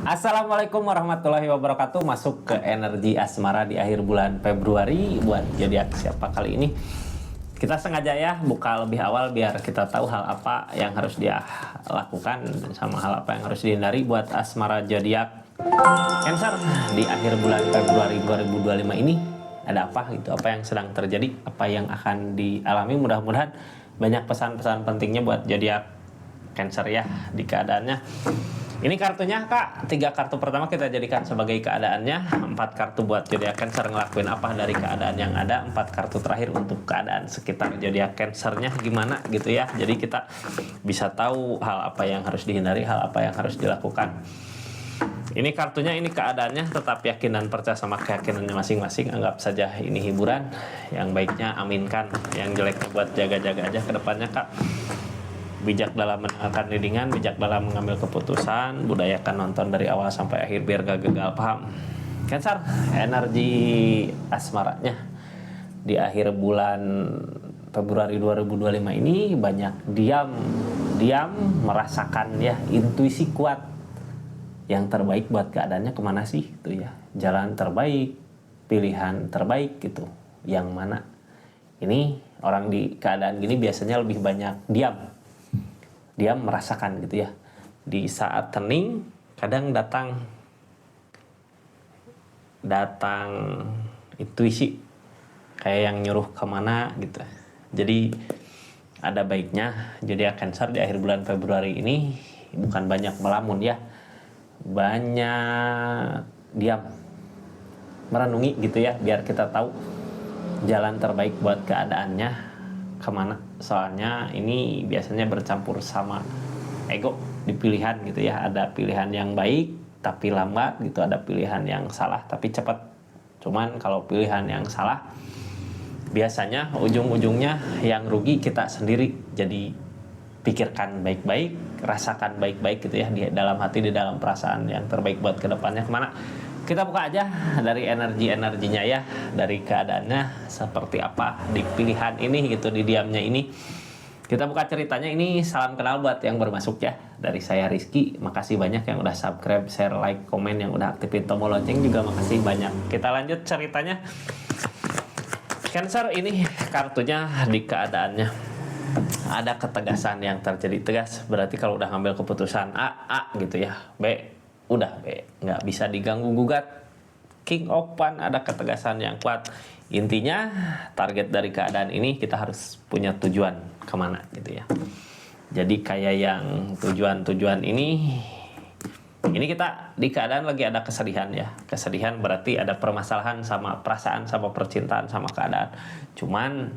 Assalamualaikum warahmatullahi wabarakatuh. Masuk ke energi asmara di akhir bulan Februari. Buat zodiak siapa kali ini, kita sengaja ya buka lebih awal biar kita tahu hal apa yang harus dia lakukan sama hal apa yang harus dihindari buat asmara zodiak Cancer di akhir bulan Februari 2025 ini. Ada apa gitu, apa yang sedang terjadi, apa yang akan dialami. Mudah-mudahan banyak pesan-pesan pentingnya buat zodiak Cancer ya di keadaannya. Ini kartunya Kak, 3 kartu pertama kita jadikan sebagai keadaannya, 4 kartu buat zodiak Cancer ngelakuin apa dari keadaan yang ada, 4 kartu terakhir untuk keadaan sekitar zodiak Cancernya gimana gitu ya. Jadi kita bisa tahu hal apa yang harus dihindari, hal apa yang harus dilakukan. Ini kartunya, ini keadaannya, tetap yakin dan percaya sama keyakinannya masing-masing. Anggap saja ini hiburan, yang baiknya aminkan, yang jeleknya buat jaga-jaga aja ke depannya Kak. Bijak dalam mendengarkan readingan, bijak dalam mengambil keputusan, budayakan nonton dari awal sampai akhir biar gak gagal paham. Cancer, energi asmaranya di akhir bulan Februari 2025 ini banyak diam merasakan ya, intuisi kuat. Yang terbaik buat keadaannya kemana sih itu ya, jalan terbaik, pilihan terbaik gitu, yang mana. Ini orang di keadaan gini biasanya lebih banyak diam merasakan gitu ya. Di saat hening kadang datang intuisi kayak yang nyuruh kemana gitu. Jadi ada baiknya jadi Cancer di akhir bulan Februari ini bukan banyak melamun ya, banyak diam merenungi gitu ya, biar kita tahu jalan terbaik buat keadaannya kemana. Soalnya ini biasanya bercampur sama ego di pilihan gitu ya. Ada pilihan yang baik tapi lambat gitu, ada pilihan yang salah tapi cepat. Cuman kalau pilihan yang salah biasanya ujung-ujungnya yang rugi kita sendiri. Jadi pikirkan baik-baik, rasakan baik-baik gitu ya, di dalam hati, di dalam perasaan yang terbaik buat kedepannya kemana. Kita buka aja dari energinya ya, dari keadaannya seperti apa di pilihan ini gitu, di diamnya ini. Kita buka ceritanya. Ini salam kenal buat yang baru masuk ya, dari saya Rizky. Makasih banyak yang udah subscribe, share, like, komen, yang udah aktifin tombol lonceng juga makasih banyak. Kita lanjut ceritanya. Cancer, ini kartunya di keadaannya ada ketegasan yang terjadi. Tegas berarti kalau udah ngambil keputusan A gitu ya, B udah B, nggak bisa diganggu gugat. King of Pan, ada ketegasan yang kuat. Intinya target dari keadaan ini kita harus punya tujuan kemana gitu ya. Jadi kayak yang tujuan ini kita di keadaan lagi ada kesedihan ya. Kesedihan berarti ada permasalahan sama perasaan, sama percintaan, sama keadaan. Cuman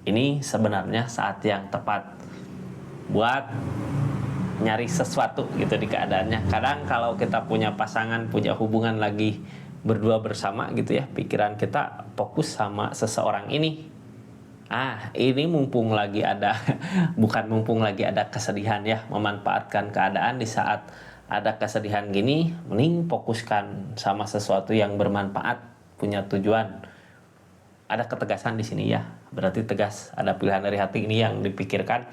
ini sebenarnya saat yang tepat buat nyari sesuatu gitu di keadaannya. Kadang kalau kita punya pasangan, punya hubungan lagi berdua bersama gitu ya, pikiran kita fokus sama seseorang ini. Ini mumpung lagi ada bukan mumpung lagi ada kesedihan ya, memanfaatkan keadaan di saat ada kesedihan gini, mending fokuskan sama sesuatu yang bermanfaat, punya tujuan. Ada ketegasan di sini ya, berarti tegas, ada pilihan dari hati ini yang dipikirkan.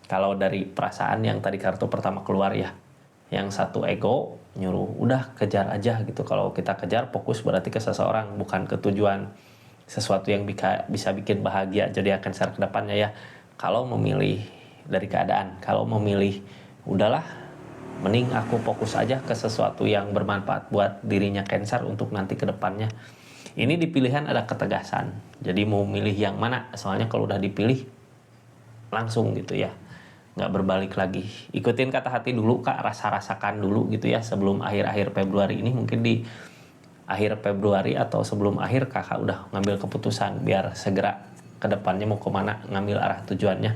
Kalau dari perasaan yang tadi kartu pertama keluar ya, yang satu ego nyuruh udah kejar aja gitu. Kalau kita kejar fokus berarti ke seseorang, bukan ke tujuan, sesuatu yang bisa bikin bahagia jadi Cancer ke depannya ya. Kalau memilih dari keadaan, kalau memilih udahlah mending aku fokus aja ke sesuatu yang bermanfaat buat dirinya Cancer untuk nanti ke depannya. Ini di pilihan ada ketegasan. Jadi mau milih yang mana? Soalnya kalau udah dipilih langsung gitu ya, nggak berbalik lagi. Ikutin kata hati dulu Kak, rasakan dulu gitu ya sebelum akhir Februari ini. Mungkin di akhir Februari atau sebelum akhir Kakak udah ngambil keputusan biar segera ke depannya mau kemana, ngambil arah tujuannya.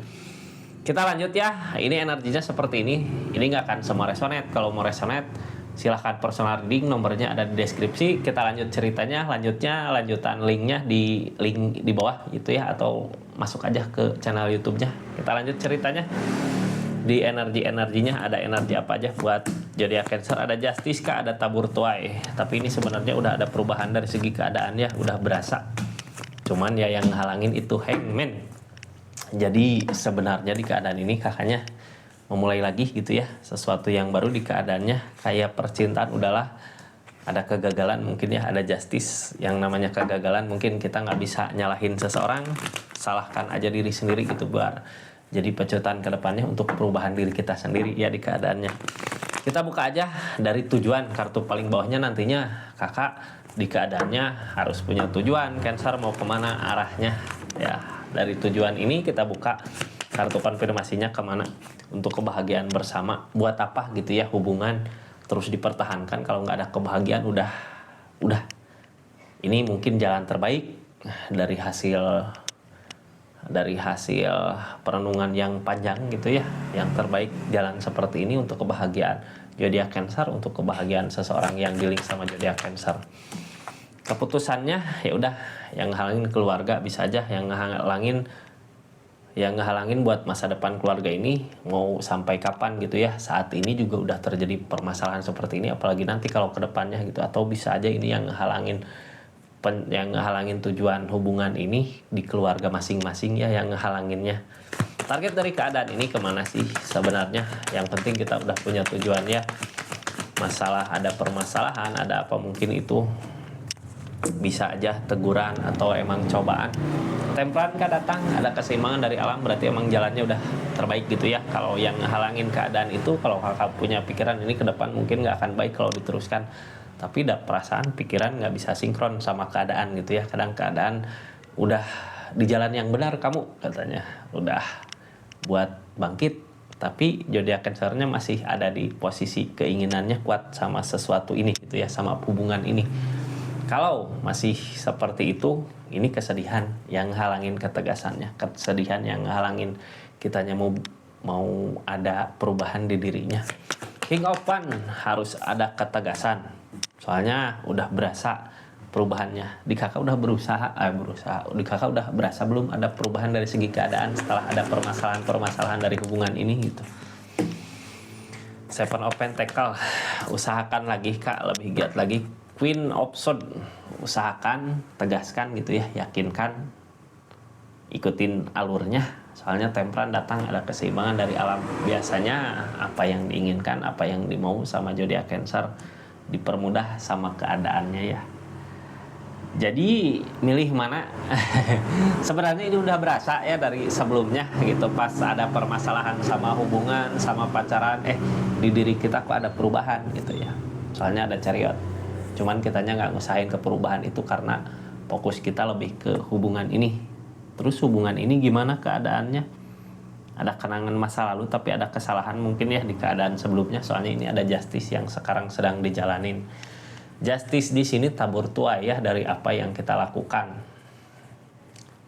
Kita lanjut ya. Ini energinya seperti ini. Ini nggak akan semua resonate. Kalau mau resonate silahkan personal reading, nomornya ada di deskripsi. Kita lanjut ceritanya. Lanjutan linknya di link di bawah gitu ya, atau masuk aja ke channel YouTube-nya. Kita lanjut ceritanya. Di energinya ada energi apa aja buat zodiak Cancer. Ada Justice Kak, ada tabur tuai. Tapi ini sebenarnya udah ada perubahan dari segi keadaannya, udah berasa. Cuman ya yang halangin itu Hangman. Jadi sebenarnya di keadaan ini kakaknya memulai lagi gitu ya, sesuatu yang baru di keadaannya. Kayak percintaan udahlah, ada kegagalan mungkin ya, ada justice. Yang namanya kegagalan mungkin kita nggak bisa nyalahin seseorang, salahkan aja diri sendiri gitu, biar jadi pecutan ke depannya untuk perubahan diri kita sendiri ya di keadaannya. Kita buka aja dari tujuan, kartu paling bawahnya nantinya kakak di keadaannya harus punya tujuan, Cancer mau kemana arahnya ya. Dari tujuan ini kita buka kartu konfirmasinya kemana, untuk kebahagiaan bersama, buat apa gitu ya, hubungan terus dipertahankan kalau nggak ada kebahagiaan, udah ini mungkin jalan terbaik dari hasil perenungan yang panjang gitu ya, yang terbaik jalan seperti ini untuk kebahagiaan zodiak Cancer, untuk kebahagiaan seseorang yang dealing sama zodiak Cancer. Keputusannya ya udah, yang ngehalangin keluarga bisa aja, yang ngehalangin buat masa depan keluarga ini mau sampai kapan gitu ya. Saat ini juga udah terjadi permasalahan seperti ini, apalagi nanti kalau ke depannya gitu. Atau bisa aja ini yang ngehalangin tujuan hubungan ini di keluarga masing-masing ya, yang ngehalanginnya. Target dari keadaan ini kemana sih sebenarnya? Yang penting kita udah punya tujuan ya. Masalah, ada permasalahan, ada apa, mungkin itu bisa aja teguran atau emang cobaan. Temperan kan datang, ada keseimbangan dari alam, berarti emang jalannya udah terbaik gitu ya. Kalau yang ngehalangin keadaan itu, kalau kakak punya pikiran ini ke depan mungkin nggak akan baik kalau diteruskan, tapi perasaan pikiran nggak bisa sinkron sama keadaan gitu ya. Kadang keadaan udah di jalan yang benar kamu katanya, udah buat bangkit, tapi zodiak Cancernya masih ada di posisi keinginannya kuat sama sesuatu ini gitu ya, sama hubungan ini. Kalau masih seperti itu, ini kesedihan yang halangin ketegasannya, kesedihan yang halangin kitanya mau ada perubahan di dirinya. King of Wands harus ada ketegasan, soalnya udah berasa perubahannya. Di kakak udah di kakak udah berasa belum ada perubahan dari segi keadaan setelah ada permasalahan dari hubungan ini gitu. Seven of Pentacles, usahakan lagi kak, lebih giat lagi. Queen of Swords, usahakan, tegaskan gitu ya, yakinkan, ikutin alurnya. Soalnya temperan datang, ada keseimbangan dari alam. Biasanya apa yang diinginkan, apa yang dimau sama zodiak Cancer dipermudah sama keadaannya ya. Jadi milih mana? Sebenarnya ini udah berasa ya dari sebelumnya gitu, pas ada permasalahan sama hubungan, sama pacaran, di diri kita kok ada perubahan gitu ya. Soalnya ada Chariot. Cuman kitanya nggak ngusahain ke perubahan itu karena fokus kita lebih ke hubungan ini. Terus hubungan ini gimana keadaannya? Ada kenangan masa lalu, tapi ada kesalahan mungkin ya di keadaan sebelumnya. Soalnya ini ada justice yang sekarang sedang dijalanin. Justice di sini tabur tuai ya dari apa yang kita lakukan.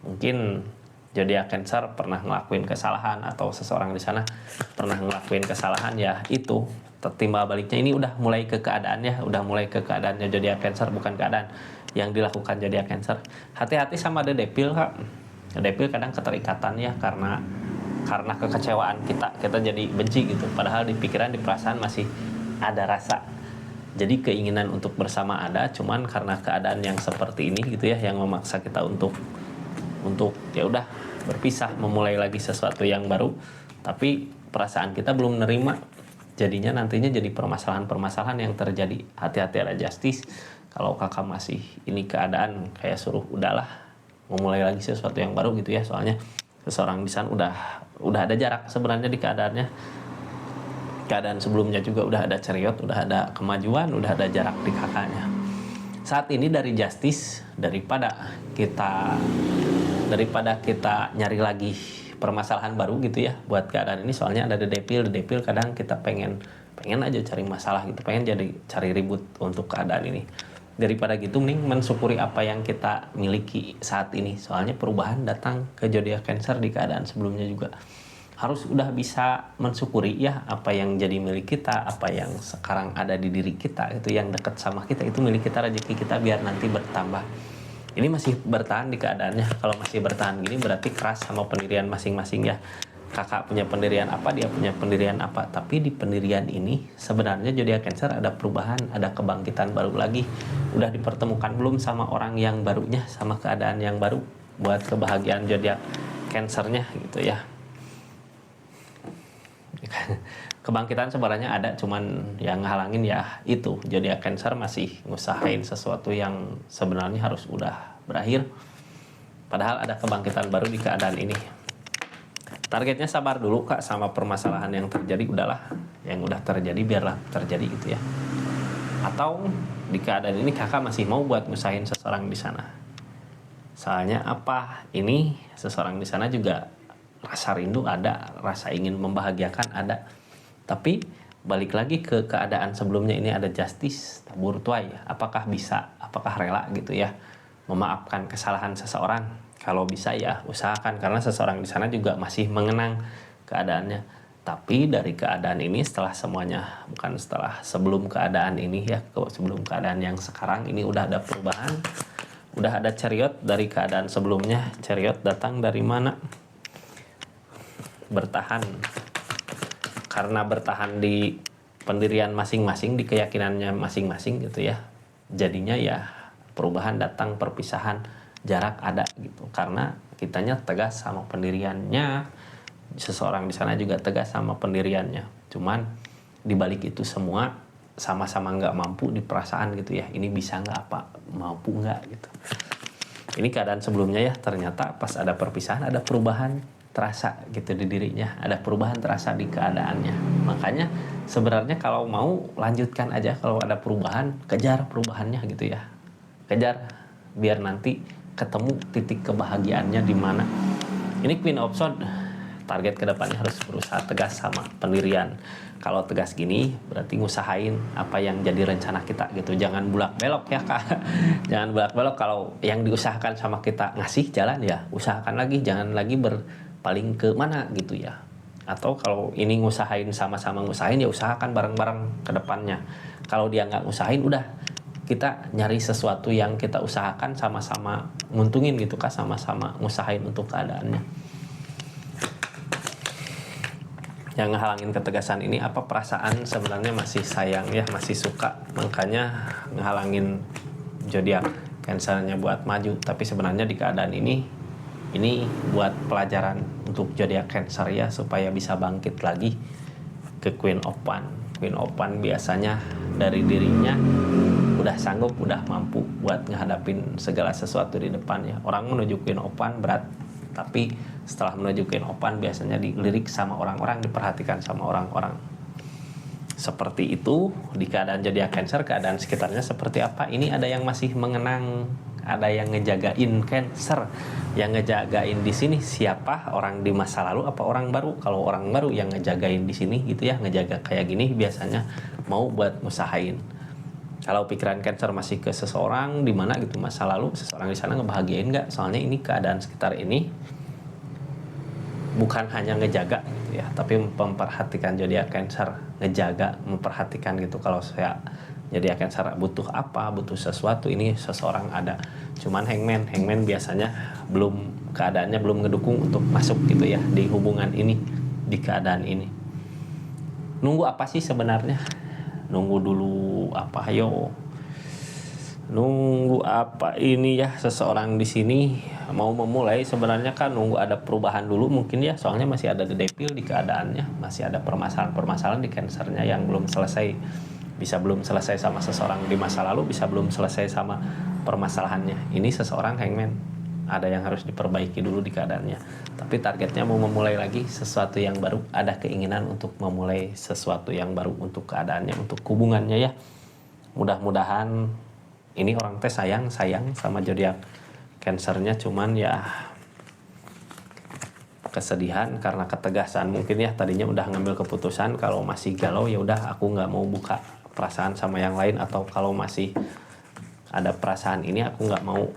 Mungkin zodiak Cancer pernah ngelakuin kesalahan, atau seseorang di sana pernah ngelakuin kesalahan ya, itu timbal baliknya ini udah mulai ke keadaannya, udah mulai ke keadaannya zodiak Cancer, bukan keadaan yang dilakukan zodiak Cancer. Hati-hati sama The Devil kak. The Devil kadang keterikatan ya, karena kekecewaan kita jadi benci gitu, padahal di pikiran, di perasaan masih ada rasa. Jadi keinginan untuk bersama ada, cuman karena keadaan yang seperti ini gitu ya, yang memaksa kita untuk ya udah berpisah, memulai lagi sesuatu yang baru, tapi perasaan kita belum menerima. Jadinya nantinya jadi permasalahan yang terjadi. Hati-hati ada justice. Kalau kakak masih ini keadaan, kayak suruh udahlah, memulai lagi sesuatu yang baru gitu ya. Soalnya seseorang di sana udah ada jarak sebenarnya di keadaannya. Keadaan sebelumnya juga udah ada Chariot, udah ada kemajuan, udah ada jarak di kakaknya. Saat ini dari justice, daripada kita nyari lagi permasalahan baru gitu ya buat keadaan ini. Soalnya ada The Devil kadang kita pengen aja cari masalah gitu, pengen cari ribut untuk keadaan ini. Daripada gitu, mending mensyukuri apa yang kita miliki saat ini. Soalnya perubahan datang ke zodiak Cancer di keadaan sebelumnya juga. Harus udah bisa mensyukuri ya apa yang jadi milik kita, apa yang sekarang ada di diri kita, itu yang dekat sama kita, itu milik kita, rezeki kita, biar nanti bertambah. Ini masih bertahan di keadaannya. Kalau masih bertahan gini berarti keras sama pendirian masing-masing ya. Kakak punya pendirian apa, dia punya pendirian apa. Tapi di pendirian ini sebenarnya zodiak Cancer ada perubahan, ada kebangkitan baru lagi. Udah dipertemukan belum sama orang yang barunya, sama keadaan yang baru, buat kebahagiaan zodiak Cancernya gitu ya. Kebangkitan sebenarnya ada, cuman yang ngehalangin ya itu zodiak Cancer masih ngusahain sesuatu yang sebenarnya harus udah berakhir, padahal ada kebangkitan baru di keadaan ini. Targetnya sabar dulu Kak sama permasalahan yang terjadi, udahlah yang udah terjadi biarlah terjadi gitu ya. Atau di keadaan ini Kakak masih mau buat ngusahain seseorang di sana. Soalnya apa? Ini seseorang di sana juga rasa rindu ada, rasa ingin membahagiakan ada. Tapi balik lagi ke keadaan sebelumnya, ini ada justice, tabur tuai. Apakah bisa, apakah rela gitu ya memaafkan kesalahan seseorang? Kalau bisa ya usahakan, karena seseorang di sana juga masih mengenang keadaannya. Tapi dari keadaan ini setelah semuanya, bukan setelah, sebelum keadaan ini ya, sebelum keadaan yang sekarang ini udah ada perubahan, udah ada chariot dari keadaan sebelumnya. Chariot datang dari mana? Bertahan. Karena bertahan di pendirian masing-masing, di keyakinannya masing-masing gitu ya. Jadinya ya perubahan datang, perpisahan, jarak ada gitu. Karena kitanya tegas sama pendiriannya, seseorang di sana juga tegas sama pendiriannya. Cuman dibalik itu semua sama-sama nggak mampu di perasaan gitu ya. Ini bisa nggak, apa mampu nggak gitu. Ini keadaan sebelumnya ya, ternyata pas ada perpisahan ada perubahan terasa gitu di dirinya, ada perubahan terasa di keadaannya. Makanya sebenarnya kalau mau lanjutkan aja, kalau ada perubahan kejar perubahannya gitu ya, kejar biar nanti ketemu titik kebahagiaannya di mana. Ini Queen of Swords, target kedepannya harus berusaha tegas sama pendirian. Kalau tegas gini berarti ngusahain apa yang jadi rencana kita gitu, jangan bulak belok ya Kak. Jangan bulak belok. Kalau yang diusahakan sama kita ngasih jalan ya usahakan lagi, jangan lagi berpaling ke mana gitu ya. Atau kalau ini ngusahain, sama-sama ngusahain ya usahakan bareng-bareng ke depannya. Kalau dia nggak ngusahain, udah kita nyari sesuatu yang kita usahakan sama-sama nguntungin gitu Kak, sama-sama ngusahain untuk keadaannya. Yang ngehalangin ketegasan ini apa? Perasaan sebenarnya masih sayang ya, masih suka, makanya ngehalangin zodiak Cancernya buat maju. Tapi sebenarnya di keadaan ini buat pelajaran untuk zodiak Cancer ya, supaya bisa bangkit lagi ke Queen of Wands. Queen of Wands biasanya dari dirinya udah sanggup, udah mampu buat ngehadapin segala sesuatu di depannya. Orang menuju Queen of Wands berat, tapi setelah menuju Queen of Wands biasanya dilirik sama orang-orang, diperhatikan sama orang-orang. Seperti itu di keadaan zodiak Cancer, keadaan sekitarnya seperti apa? Ini ada yang masih mengenang, ada yang ngejagain Cancer. Yang ngejagain di sini siapa? Orang di masa lalu apa orang baru? Kalau orang baru yang ngejagain di sini gitu ya, ngejaga kayak gini biasanya mau buat ngusahain. Kalau pikiran Cancer masih ke seseorang di mana gitu masa lalu, seseorang di sana ngebahagiain nggak? Soalnya ini keadaan sekitar ini bukan hanya ngejaga gitu ya, tapi memperhatikan zodiak Cancer, ngejaga, memperhatikan gitu. Kalau saya zodiak Cancer butuh apa, butuh sesuatu, ini seseorang ada. Cuman hangman biasanya keadaannya belum ngedukung untuk masuk gitu ya di hubungan ini, di keadaan ini. Nunggu apa sih sebenarnya? Nunggu dulu apa? Ayo nunggu apa ini ya, seseorang di sini mau memulai sebenarnya kan nunggu ada perubahan dulu mungkin ya, soalnya masih ada the devil di keadaannya, masih ada permasalahan di Cancernya yang belum selesai, bisa belum selesai sama seseorang di masa lalu, bisa belum selesai sama permasalahannya. Ini seseorang hangman, ada yang harus diperbaiki dulu di keadaannya, tapi targetnya mau memulai lagi sesuatu yang baru, ada keinginan untuk memulai sesuatu yang baru untuk keadaannya, untuk hubungannya ya. Mudah-mudahan ini orang teh sayang sama zodiak Cancernya, cuman ya kesedihan karena ketegasan mungkin ya. Tadinya udah ngambil keputusan, kalau masih galau ya udah aku nggak mau buka perasaan sama yang lain, atau kalau masih ada perasaan ini aku nggak mau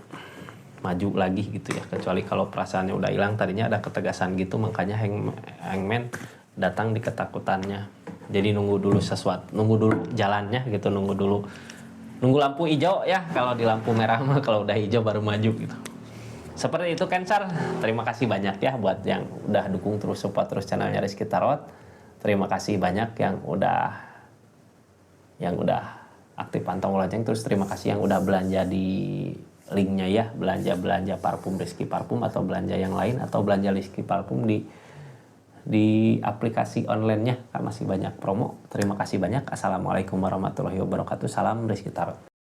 maju lagi gitu ya, kecuali kalau perasaannya udah hilang. Tadinya ada ketegasan gitu, makanya hangman datang di ketakutannya. Jadi nunggu dulu sesuatu, nunggu dulu jalannya gitu, nunggu lampu hijau ya. Kalau di lampu merah mah kalau udah hijau baru maju gitu. Seperti itu Cancer. Terima kasih banyak ya buat yang udah dukung terus, support terus channelnya Rizky Tarot. Terima kasih banyak yang udah aktif pantau lonceng, terus terima kasih yang udah belanja di linknya ya, belanja parfum Rizky Parfum, atau belanja yang lain, atau belanja Rizky Parfum di di aplikasi online-nya kan masih banyak promo. Terima kasih banyak. Assalamualaikum warahmatullahi wabarakatuh. Salam Rizky Taro.